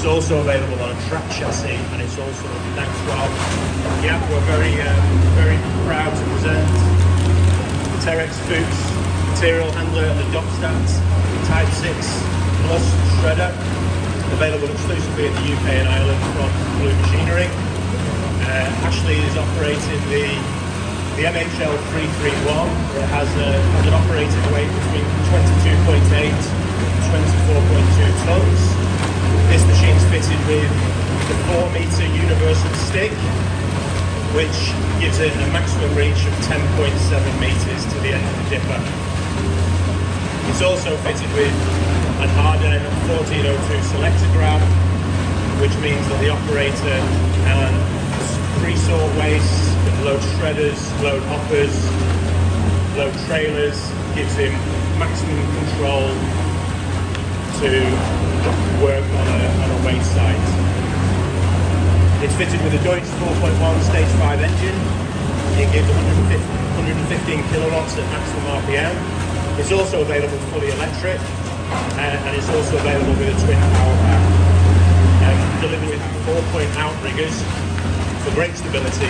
also available on a track chassis, and it's also next well. Yeah, we're very proud to present the Terex Fuchs material handler and the Doppstadt Type 6 Plus shredder, available exclusively in the UK and Ireland from Blue Machinery. Ashley is operating the MHL 331. It has an operating weight between 22.8 and 24.2 tons. This machine's fitted with the 4-metre universal stick, which gives it a maximum reach of 10.7 metres to the end of the dipper. It's also fitted with an Hardin 1402 selector grab, which means that the operator can pre-sort waste, can load shredders, load hoppers, load trailers, gives him maximum control to work on a waste site. It's fitted with a Deutz 4.1 stage 5 engine. It gives 115 kilowatts at maximum RPM. It's also available fully electric, and it's also available with a twin power pack. Delivered with 4-point outriggers for brake stability.